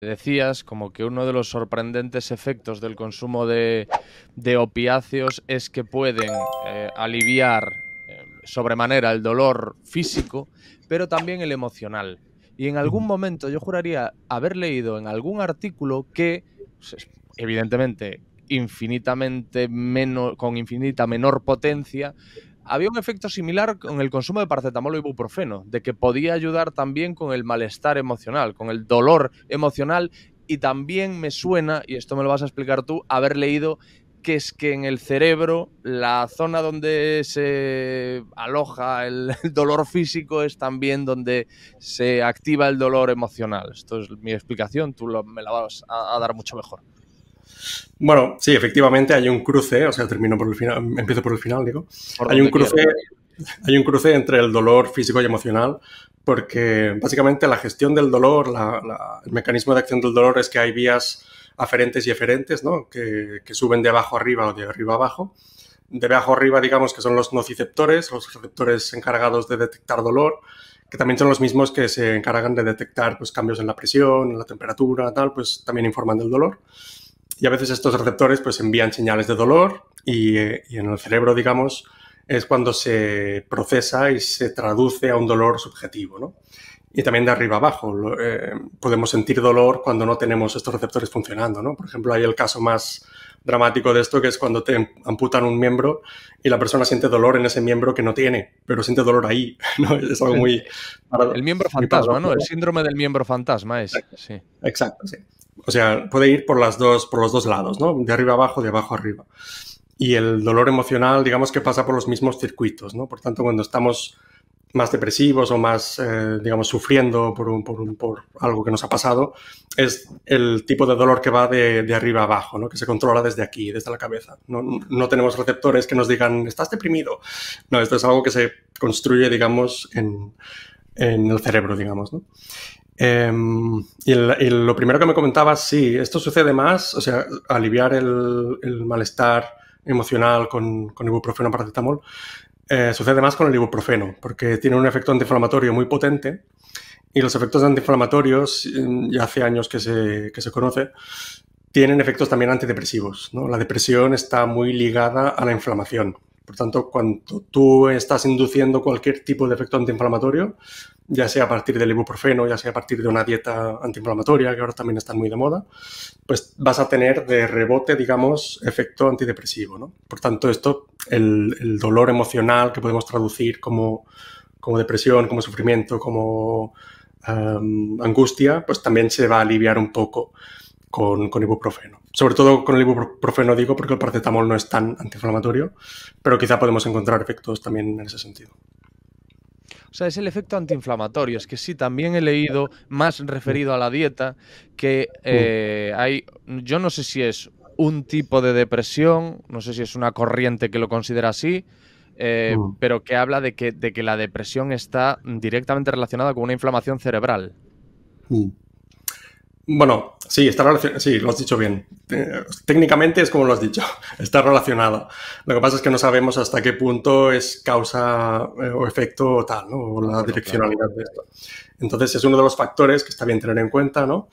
Decías como que uno de los sorprendentes efectos del consumo de opiáceos es que pueden aliviar sobremanera el dolor físico, pero también el emocional. Y en algún momento yo juraría haber leído en algún artículo que, pues, evidentemente, infinitamente menos, con infinita menor potencia, había un efecto similar con el consumo de paracetamol o ibuprofeno, de que podía ayudar también con el malestar emocional, con el dolor emocional, y también me suena, y esto me lo vas a explicar tú, haber leído que es que en el cerebro la zona donde se aloja el dolor físico es también donde se activa el dolor emocional. Esto es mi explicación, me la vas a dar mucho mejor. Bueno, sí, efectivamente hay un cruce, o sea, termino por el final, empiezo por el final, digo. Por Hay un donde quieras. cruce, hay un cruce entre el dolor físico y emocional, porque básicamente la gestión del dolor, el mecanismo de acción del dolor es que hay vías aferentes y eferentes, ¿no? Que suben de abajo arriba o de arriba abajo. De abajo arriba, digamos que son los nociceptores, los receptores encargados de detectar dolor, que también son los mismos que se encargan de detectar pues, cambios en la presión, en la temperatura, tal, pues también informan del dolor. Y a veces estos receptores pues envían señales de dolor y en el cerebro, digamos, es cuando se procesa y se traduce a un dolor subjetivo, ¿no? Y también de arriba abajo. Podemos sentir dolor cuando no tenemos estos receptores funcionando, ¿no? Por ejemplo, hay el caso más dramático de esto, que es cuando te amputan un miembro y la persona siente dolor en ese miembro que no tiene, pero siente dolor ahí, ¿no? Es algo El miembro muy fantasma, ¿no? El paradójico. síndrome del miembro fantasma es, sí. Exacto, sí. O sea, puede ir por los dos lados, ¿no? De arriba abajo, de abajo arriba. Y el dolor emocional, digamos que pasa por los mismos circuitos, ¿no? Por tanto, cuando estamos más depresivos o más, digamos, sufriendo por algo que nos ha pasado, es el tipo de dolor que va de arriba abajo, ¿no? Que se controla desde aquí, desde la cabeza. No tenemos receptores que nos digan, estás deprimido. No, esto es algo que se construye, digamos, en el cerebro, digamos, ¿no? Y lo primero que me comentabas, sí, esto sucede más, o sea, aliviar el malestar emocional con ibuprofeno, paracetamol, sucede más con el ibuprofeno, porque tiene un efecto antiinflamatorio muy potente y los efectos antiinflamatorios, ya hace años que se conoce, tienen efectos también antidepresivos, ¿no? La depresión está muy ligada a la inflamación. Por tanto, cuando tú estás induciendo cualquier tipo de efecto antiinflamatorio, ya sea a partir del ibuprofeno, ya sea a partir de una dieta antiinflamatoria, que ahora también están muy de moda, pues vas a tener de rebote, digamos, efecto antidepresivo, ¿no? Por tanto, el dolor emocional que podemos traducir como depresión, como sufrimiento, como angustia, pues también se va a aliviar un poco con ibuprofeno. Sobre todo con el ibuprofeno digo porque el paracetamol no es tan antiinflamatorio, pero quizá podemos encontrar efectos también en ese sentido. O sea, es el efecto antiinflamatorio. Es que sí, también he leído, más referido a la dieta, que yo no sé si es un tipo de depresión, no sé si es una corriente que lo considera así, pero que habla de que la depresión está directamente relacionada con una inflamación cerebral. Bueno, sí, está relacionado, sí, lo has dicho bien. Técnicamente es como lo has dicho, está relacionado. Lo que pasa es que no sabemos hasta qué punto es causa o efecto tal, ¿no? O la Bueno, claro. direccionalidad de esto. Entonces es uno de los factores que está bien tener en cuenta, ¿no?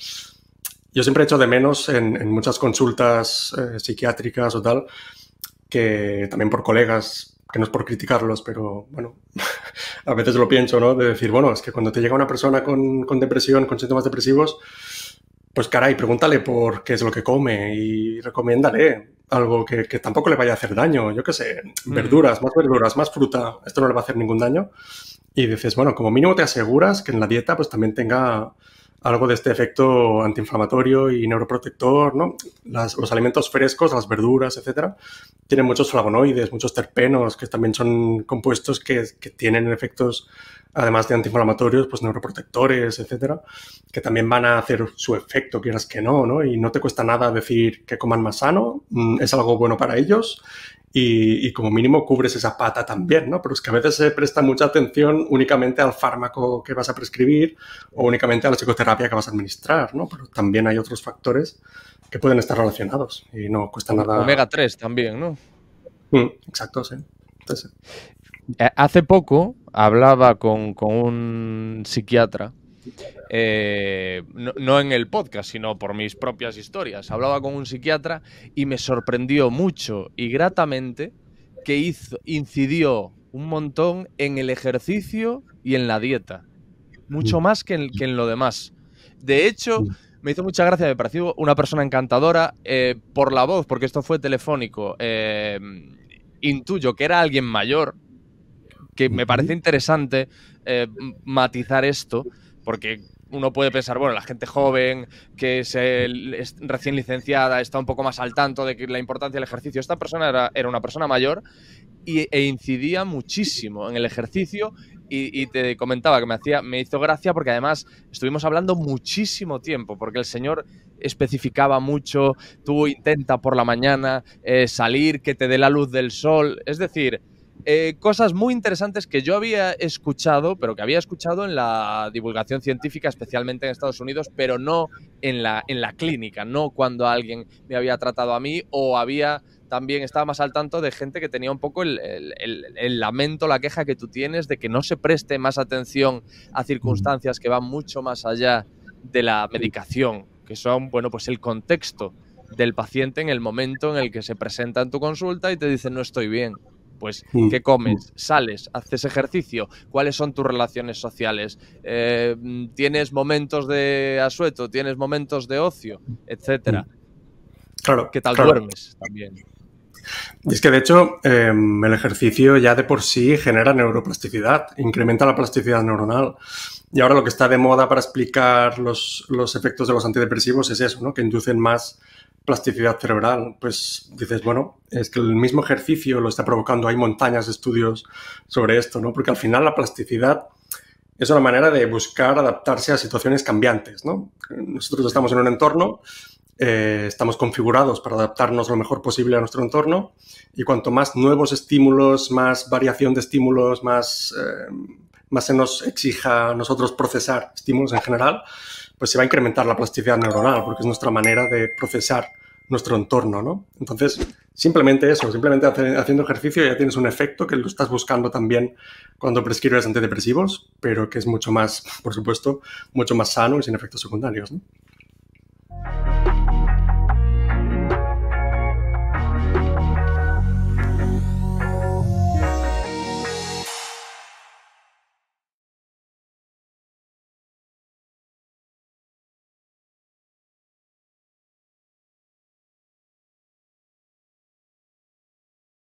Yo siempre echo de menos en muchas consultas psiquiátricas o tal, que también por colegas, que no es por criticarlos, pero bueno, a veces lo pienso, ¿no? De decir, bueno, es que cuando te llega una persona con depresión, con síntomas depresivos, pues caray, pregúntale por qué es lo que come y recomiéndale algo que tampoco le vaya a hacer daño. Yo qué sé, verduras, más fruta, esto no le va a hacer ningún daño. Y dices, bueno, como mínimo te aseguras que en la dieta pues también tenga algo de este efecto antiinflamatorio y neuroprotector, ¿no? Los alimentos frescos, las verduras, etcétera, tienen muchos flavonoides, muchos terpenos, que también son compuestos que tienen efectos, además de antiinflamatorios, pues neuroprotectores, etcétera, que también van a hacer su efecto, quieras que no, ¿no? Y no te cuesta nada decir que coman más sano, es algo bueno para ellos y como mínimo cubres esa pata también, ¿no? Pero es que a veces se presta mucha atención únicamente al fármaco que vas a prescribir o únicamente a la psicoterapia que vas a administrar, ¿no? Pero también hay otros factores que pueden estar relacionados y no cuesta nada. Omega 3 también, ¿no? Exacto, sí. Entonces, Hace poco hablaba con un psiquiatra no en el podcast, sino por mis propias historias. Hablaba con un psiquiatra y me sorprendió mucho y gratamente que incidió un montón en el ejercicio y en la dieta. Mucho más que en lo demás. De hecho, me hizo mucha gracia, me pareció una persona encantadora por la voz, porque esto fue telefónico. Intuyo que era alguien mayor, que me parece interesante matizar esto, porque uno puede pensar, bueno, la gente joven, que es recién licenciada, está un poco más al tanto de que la importancia del ejercicio. Esta persona era una persona mayor e incidía muchísimo en el ejercicio y te comentaba que me hizo gracia porque además estuvimos hablando muchísimo tiempo, porque el señor especificaba mucho, tú intenta por la mañana salir, que te dé la luz del sol, es decir, cosas muy interesantes que yo había escuchado, pero que había escuchado en la divulgación científica, especialmente en Estados Unidos, pero no en la clínica, no cuando alguien me había tratado a mí o también estaba más al tanto de gente que tenía un poco el lamento, la queja que tú tienes de que no se preste más atención a circunstancias que van mucho más allá de la medicación, que son, bueno, pues el contexto del paciente en el momento en el que se presenta en tu consulta y te dice no estoy bien. Pues, ¿qué comes? ¿Sales? ¿Haces ejercicio? ¿Cuáles son tus relaciones sociales? ¿Tienes momentos de asueto? ¿Tienes momentos de ocio? Etcétera. Claro. ¿Qué tal duermes también? Y es que, de hecho, el ejercicio ya de por sí genera neuroplasticidad, incrementa la plasticidad neuronal. Y ahora lo que está de moda para explicar los efectos de los antidepresivos es eso, ¿no? Que inducen más plasticidad cerebral. Pues dices, bueno, es que el mismo ejercicio lo está provocando. Hay montañas de estudios sobre esto, ¿no? Porque al final la plasticidad es una manera de buscar adaptarse a situaciones cambiantes, ¿no? Nosotros estamos en un entorno, estamos configurados para adaptarnos lo mejor posible a nuestro entorno y cuanto más nuevos estímulos, más variación de estímulos, más se nos exija a nosotros procesar estímulos en general, pues se va a incrementar la plasticidad neuronal porque es nuestra manera de procesar nuestro entorno, ¿no? Entonces, simplemente eso, simplemente haciendo ejercicio ya tienes un efecto que lo estás buscando también cuando prescribes antidepresivos, pero que es mucho más, por supuesto, mucho más sano y sin efectos secundarios, ¿no?